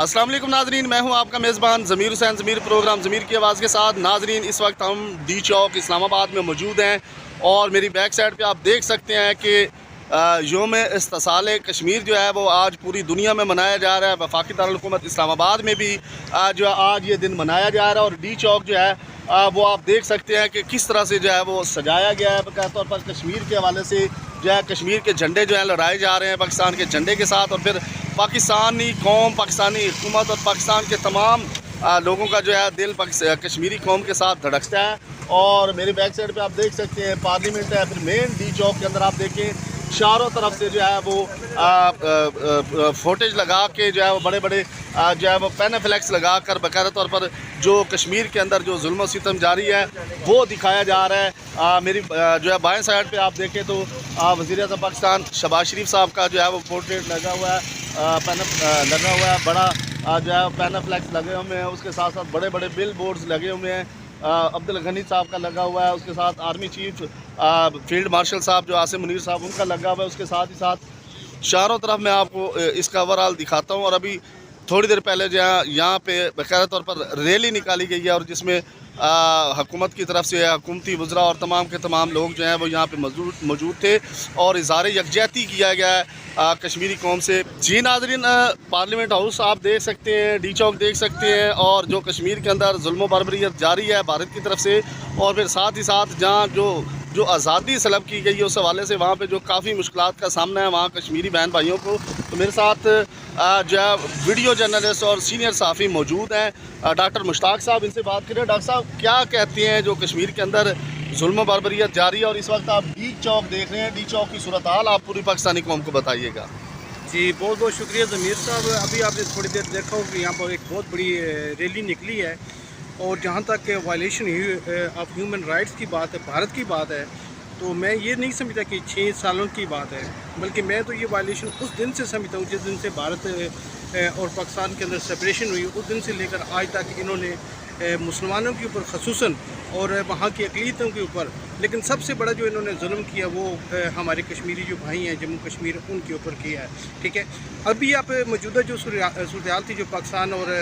अस्सलाम वालेकुम नाजरीन, मैं हूं आपका मेज़बान ज़मीर हुसैन। ज़मीर प्रोग्राम ज़मीर की आवाज़ के साथ। नाजरीन, इस वक्त हम डी चौक इस्लामाबाद में मौजूद हैं और मेरी बैक साइड पे आप देख सकते हैं कि योम इस्तिसाल कश्मीर जो है वो आज पूरी दुनिया में मनाया जा रहा है। वफाकी दारुल-हुकूमत इस्लामाबाद में भी जो है आज ये दिन मनाया जा रहा है। और डी चौक जो है वो आप देख सकते हैं कि किस तरह से जो है वो सजाया गया है। बकाया तौर पर कश्मीर के हवाले से जो है कश्मीर के झंडे जो हैं लहराए जा रहे हैं पाकिस्तान के झंडे के साथ। और फिर पाकिस्तानी कौम, पाकिस्तानी हुकूमत और पाकिस्तान के तमाम लोगों का जो है दिल कश्मीरी कौम के साथ धड़कता है। और मेरे बैक साइड पे आप देख सकते हैं पार्लियामेंट है। फिर मेन डी चौक के अंदर आप देखें चारों तरफ से जो है वो फुटेज लगा के जो है वो बड़े बड़े जो है वो पैनाफ्लेक्स लगा कर बाकायदा तौर पर जो कश्मीर के अंदर जो जुल्म सितम जारी है वो दिखाया जा रहा है। मेरी जो है बाएं साइड पे आप देखें तो वज़ीर-ए-आज़म पाकिस्तान शहबाज शरीफ साहब का जो है वो पोर्ट्रेट लगा हुआ है, लगा हुआ है, बड़ा जो है पैनाफ्लेक्स लगे हुए हैं। उसके साथ साथ बड़े बड़े बिल बोर्ड्स लगे हुए हैं। अब्दुल गनी साहब का लगा हुआ है। उसके साथ आर्मी चीफ फील्ड मार्शल साहब जो आसिम मुनीर साहब उनका लगा हुआ है। उसके साथ ही साथ चारों तरफ मैं आपको इसका ओवरऑल दिखाता हूँ। और अभी थोड़ी देर पहले जो है यहाँ पे बाकायदा तौर पर रैली निकाली गई है और जिसमें हुकूमत की तरफ से हुकूमती वज़रा और तमाम के तमाम लोग जो हैं वो यहाँ पे मौजूद थे और इज़हार यकजहती किया गया है कश्मीरी कौम से। जी नाज़रीन, पार्लियामेंट हाउस आप देख सकते हैं, डी चौक देख सकते हैं और जो कश्मीर के अंदर जुल्म बर्बरियत जारी है भारत की तरफ से। और फिर साथ ही साथ जहाँ जो आज़ादी सलब की गई है उस हवाले से वहाँ पे जो काफ़ी मुश्किलात का सामना है वहाँ कश्मीरी बहन भाइयों को। तो मेरे साथ जो है वीडियो जर्नलिस्ट और सीनियर सहाफ़ी मौजूद हैं डॉक्टर मुश्ताक साहब। इनसे बात करें। डॉक्टर साहब, क्या कहते हैं जो कश्मीर के अंदर जुल्म बर्बरियत जारी है और इस वक्त आप डी चौक देख रहे हैं, डी चौक की सूरत हाल आप पूरी पाकिस्तानी कौम को बताइएगा। जी बहुत बहुत शुक्रिया ज़मीर साहब। अभी आपने थोड़ी देर देखा हो कि यहाँ पर एक बहुत बड़ी रैली निकली है और जहाँ तक वायलेशन ऑफ ह्यूमन राइट्स की बात है, भारत की बात है, तो मैं ये नहीं समझता कि 6 सालों की बात है, बल्कि मैं तो ये वायलेशन उस दिन से समझता हूँ जिस दिन से भारत और पाकिस्तान के अंदर सेपरेशन हुई। उस दिन से लेकर आज तक इन्होंने मुसलमानों के ऊपर खसूसन और वहाँ की अक़लियतों के ऊपर, लेकिन सबसे बड़ा जो इन्होंने जुल्म किया वो हमारे कश्मीरी जो भाई हैं जम्मू कश्मीर उनके ऊपर किया है। ठीक है, अभी आप मौजूदा जो सूरत थी जो पाकिस्तान और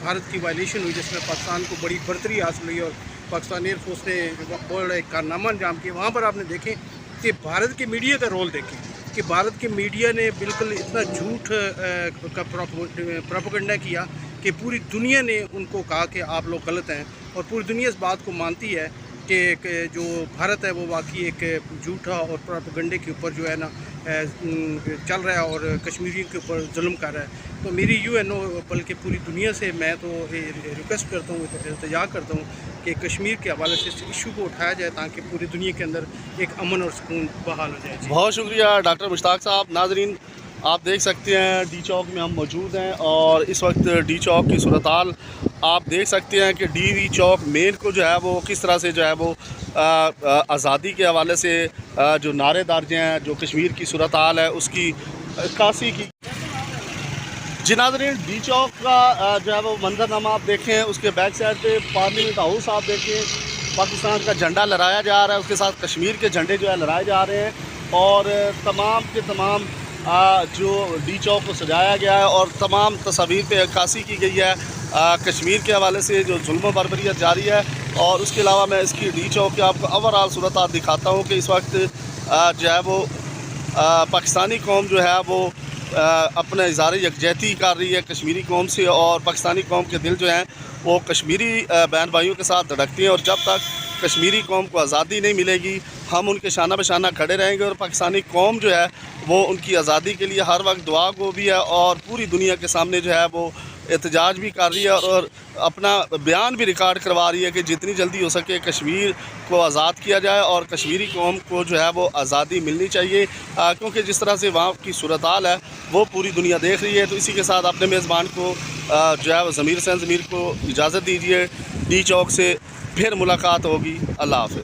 भारत की वायलेशन हुई जिसमें पाकिस्तान को बड़ी बरतरी हासिल हुई और पाकिस्तान एयरफोर्स ने बहुत बड़ा एक कारनामा अंजाम किया, वहाँ पर आपने देखें कि भारत के मीडिया का रोल देखें कि भारत के मीडिया ने बिल्कुल इतना झूठ का प्रोपेगेंडा किया कि पूरी दुनिया ने उनको कहा कि आप लोग गलत हैं और पूरी दुनिया इस बात को मानती है कि जो भारत है वो वाकई एक झूठा और प्रोपेगेंडे के ऊपर जो है ना चल रहा है और कश्मीरियों के ऊपर जुल्म कर रहा है। तो मेरी यूएनओ बल्कि पूरी दुनिया से मैं तो रिक्वेस्ट करता हूँ, इल्तिजा करता हूँ कि कश्मीर के हवाले से इस इशू को उठाया जाए ताकि पूरी दुनिया के अंदर एक अमन और सुकून बहाल हो जाए। बहुत शुक्रिया डॉक्टर मुश्ताक साहब। नाजरीन, आप देख सकते हैं डी चौक में हम मौजूद हैं और इस वक्त डी चौक की सूरत हाल आप देख सकते हैं कि डी चौक मेन को जो है वो किस तरह से जो है वो आज़ादी के हवाले से जो नारेदार हैं, जो कश्मीर की सूरत हाल है उसकी कासी की। जी नाज़रीन, डी चौक का जो है वो मंजरनामा आप देखें, उसके बैक साइड पे पार्लियामेंट हाउस आप देखें, पाकिस्तान का झंडा लहराया जा रहा है, उसके साथ कश्मीर के झंडे जो है लहराए जा रहे हैं और तमाम के तमाम जो डी चौक को सजाया गया है और तमाम तस्वीर पे अक्कासी की गई है कश्मीर के हवाले से जो जुल्म बर्बरियत जारी है। और उसके अलावा मैं इसकी डी चौक की आपको ओवरऑल सूरत हाल दिखाता हूँ कि इस वक्त जो है वो पाकिस्तानी कौम जो है वो अपने इज़हार यकजहती कर रही है कश्मीरी कौम से और पाकिस्तानी कौम के दिल जो हैं वो कश्मीरी बहन भाइयों के साथ धड़कती हैं। और जब तक कश्मीरी कौम को आज़ादी नहीं मिलेगी हम उनके शाना बशाना खड़े रहेंगे और पाकिस्तानी कौम जो है वो उनकी आज़ादी के लिए हर वक्त दुआ गो भी है और पूरी दुनिया के सामने जो है वो एहतजाज भी कर रही है और अपना बयान भी रिकॉर्ड करवा रही है कि जितनी जल्दी हो सके कश्मीर को आज़ाद किया जाए और कश्मीरी कौम को जो है वो आज़ादी मिलनी चाहिए क्योंकि जिस तरह से वहाँ की सूरत हाल है वो पूरी दुनिया देख रही है। तो इसी के साथ अपने मेज़बान को जो है वो ज़मीर हुसैन ज़मीर को इजाज़त दीजिए। डी चौक से फिर मुलाकात होगी। अल्लाह हाफ़िज़।